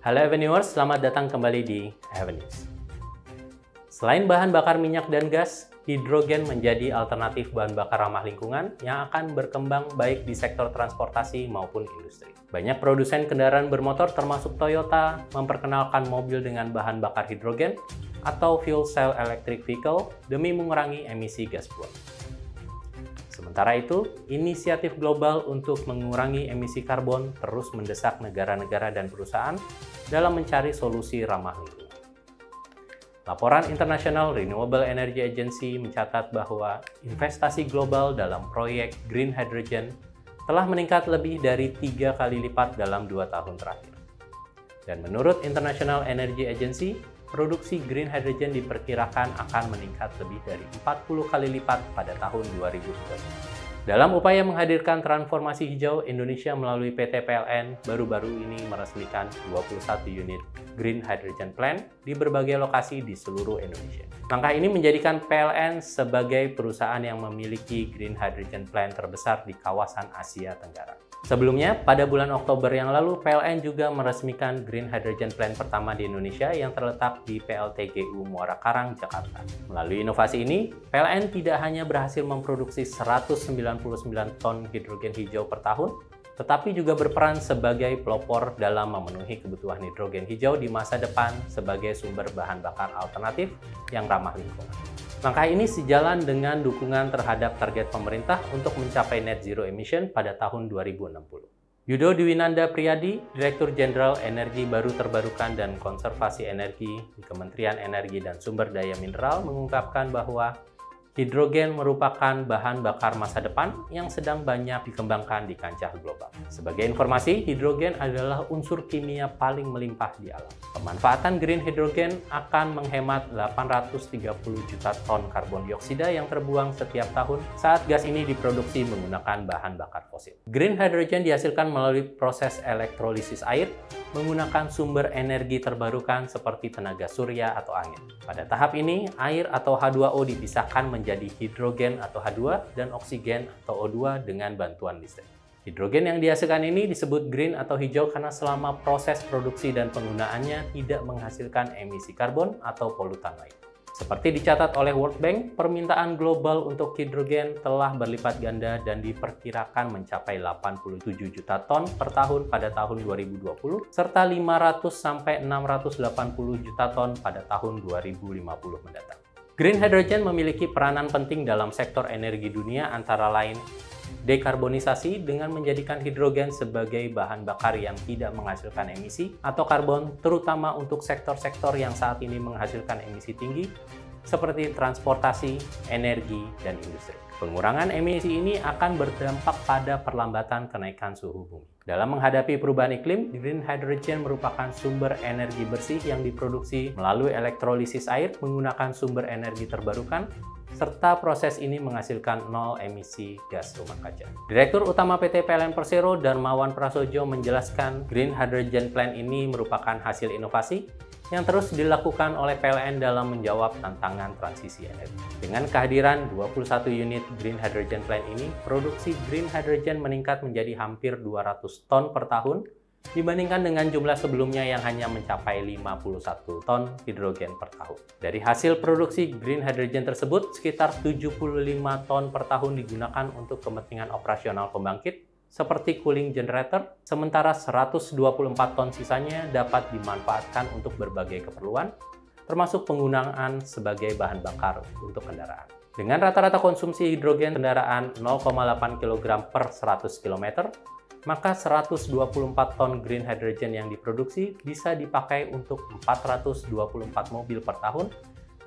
Halo Avenuers, selamat datang kembali di Avenues. Selain bahan bakar minyak dan gas, hidrogen menjadi alternatif bahan bakar ramah lingkungan yang akan berkembang baik di sektor transportasi maupun industri. Banyak produsen kendaraan bermotor termasuk Toyota memperkenalkan mobil dengan bahan bakar hidrogen atau fuel cell electric vehicle demi mengurangi emisi gas buang. Sementara itu, inisiatif global untuk mengurangi emisi karbon terus mendesak negara-negara dan perusahaan dalam mencari solusi ramah lingkungan. Laporan International Renewable Energy Agency mencatat bahwa investasi global dalam proyek green hydrogen telah meningkat lebih dari 3 kali lipat dalam 2 tahun terakhir. Dan menurut International Energy Agency, produksi green hydrogen diperkirakan akan meningkat lebih dari 40 kali lipat pada tahun 2030. Dalam upaya menghadirkan transformasi hijau, Indonesia melalui PT PLN baru-baru ini meresmikan 21 unit green hydrogen plant di berbagai lokasi di seluruh Indonesia. Langkah ini menjadikan PLN sebagai perusahaan yang memiliki green hydrogen plant terbesar di kawasan Asia Tenggara. Sebelumnya, pada bulan Oktober yang lalu, PLN juga meresmikan green hydrogen plant pertama di Indonesia yang terletak di PLTGU Muara Karang, Jakarta. Melalui inovasi ini, PLN tidak hanya berhasil memproduksi 199 ton hidrogen hijau per tahun, tetapi juga berperan sebagai pelopor dalam memenuhi kebutuhan hidrogen hijau di masa depan sebagai sumber bahan bakar alternatif yang ramah lingkungan. Langkah ini sejalan dengan dukungan terhadap target pemerintah untuk mencapai net zero emission pada tahun 2060. Yudo Dwinanda Priyadi, Direktur Jenderal Energi Baru Terbarukan dan Konservasi Energi di Kementerian Energi dan Sumber Daya Mineral mengungkapkan bahwa hidrogen merupakan bahan bakar masa depan yang sedang banyak dikembangkan di kancah global. Sebagai informasi, hidrogen adalah unsur kimia paling melimpah di alam. Pemanfaatan green hydrogen akan menghemat 830 juta ton karbon dioksida yang terbuang setiap tahun saat gas ini diproduksi menggunakan bahan bakar fosil. Green hydrogen dihasilkan melalui proses elektrolisis air menggunakan sumber energi terbarukan seperti tenaga surya atau angin. Pada tahap ini, air atau H2O dipisahkan menjadi hidrogen atau H2 dan oksigen atau O2 dengan bantuan listrik. Hidrogen yang dihasilkan ini disebut green atau hijau karena selama proses produksi dan penggunaannya tidak menghasilkan emisi karbon atau polutan lain. Seperti dicatat oleh World Bank, permintaan global untuk hidrogen telah berlipat ganda dan diperkirakan mencapai 87 juta ton per tahun pada tahun 2020, serta 500-680 juta ton pada tahun 2050 mendatang. Green hydrogen memiliki peranan penting dalam sektor energi dunia antara lain dekarbonisasi dengan menjadikan hidrogen sebagai bahan bakar yang tidak menghasilkan emisi atau karbon, terutama untuk sektor-sektor yang saat ini menghasilkan emisi tinggi seperti transportasi, energi, dan industri. Pengurangan emisi ini akan berdampak pada perlambatan kenaikan suhu bumi. Dalam menghadapi perubahan iklim, green hydrogen merupakan sumber energi bersih yang diproduksi melalui elektrolisis air menggunakan sumber energi terbarukan, serta proses ini menghasilkan nol emisi gas rumah kaca. Direktur Utama PT PLN Persero Darmawan Prasojo menjelaskan green hydrogen plant ini merupakan hasil inovasi yang terus dilakukan oleh PLN dalam menjawab tantangan transisi energi. Dengan kehadiran 21 unit green hydrogen plant ini, produksi green hydrogen meningkat menjadi hampir 200 ton per tahun dibandingkan dengan jumlah sebelumnya yang hanya mencapai 51 ton hidrogen per tahun. Dari hasil produksi green hydrogen tersebut, sekitar 75 ton per tahun digunakan untuk kepentingan operasional pembangkit seperti cooling generator, sementara 124 ton sisanya dapat dimanfaatkan untuk berbagai keperluan, termasuk penggunaan sebagai bahan bakar untuk kendaraan. Dengan rata-rata konsumsi hidrogen kendaraan 0,8 kg per 100 km, maka 124 ton green hydrogen yang diproduksi bisa dipakai untuk 424 mobil per tahun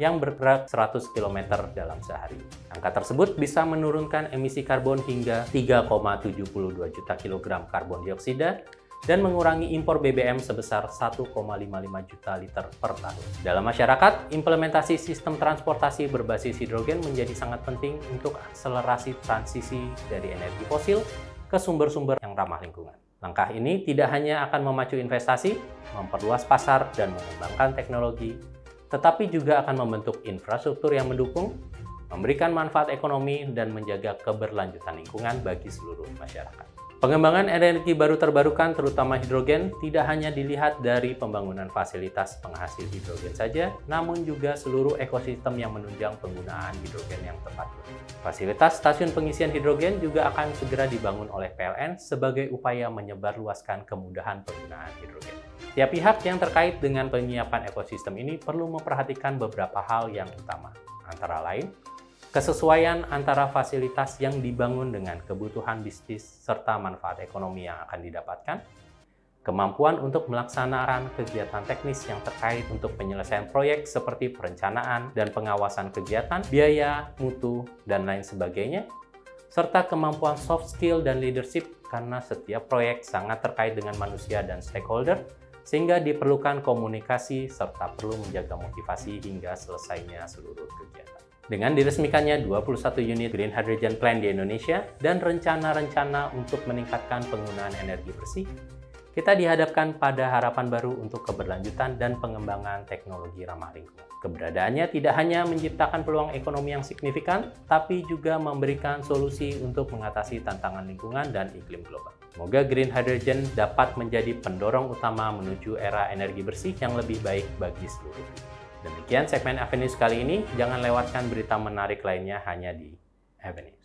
yang bergerak 100 km dalam sehari. Angka tersebut bisa menurunkan emisi karbon hingga 3,72 juta kilogram karbon dioksida dan mengurangi impor BBM sebesar 1,55 juta liter per tahun. Dalam masyarakat, implementasi sistem transportasi berbasis hidrogen menjadi sangat penting untuk akselerasi transisi dari energi fosil ke sumber-sumber yang ramah lingkungan. Langkah ini tidak hanya akan memacu investasi, memperluas pasar, dan mengembangkan teknologi, tetapi juga akan membentuk infrastruktur yang mendukung, memberikan manfaat ekonomi, dan menjaga keberlanjutan lingkungan bagi seluruh masyarakat. Pengembangan energi baru terbarukan, terutama hidrogen, tidak hanya dilihat dari pembangunan fasilitas penghasil hidrogen saja, namun juga seluruh ekosistem yang menunjang penggunaan hidrogen yang tepat. Fasilitas stasiun pengisian hidrogen juga akan segera dibangun oleh PLN sebagai upaya menyebarluaskan kemudahan penggunaan hidrogen. Tiap pihak yang terkait dengan penyiapan ekosistem ini perlu memperhatikan beberapa hal yang utama, antara lain kesesuaian antara fasilitas yang dibangun dengan kebutuhan bisnis serta manfaat ekonomi yang akan didapatkan, kemampuan untuk melaksanakan kegiatan teknis yang terkait untuk penyelesaian proyek seperti perencanaan dan pengawasan kegiatan, biaya, mutu, dan lain sebagainya, serta kemampuan soft skill dan leadership karena setiap proyek sangat terkait dengan manusia dan stakeholder, sehingga diperlukan komunikasi serta perlu menjaga motivasi hingga selesainya seluruh kegiatan. Dengan diresmikannya 21 unit Green Hydrogen Plant di Indonesia dan rencana-rencana untuk meningkatkan penggunaan energi bersih, kita dihadapkan pada harapan baru untuk keberlanjutan dan pengembangan teknologi ramah lingkungan. Keberadaannya tidak hanya menciptakan peluang ekonomi yang signifikan, tapi juga memberikan solusi untuk mengatasi tantangan lingkungan dan iklim global. Semoga Green Hydrogen dapat menjadi pendorong utama menuju era energi bersih yang lebih baik bagi seluruh dunia. Demikian segmen Avenues kali ini. Jangan lewatkan berita menarik lainnya hanya di Avenues.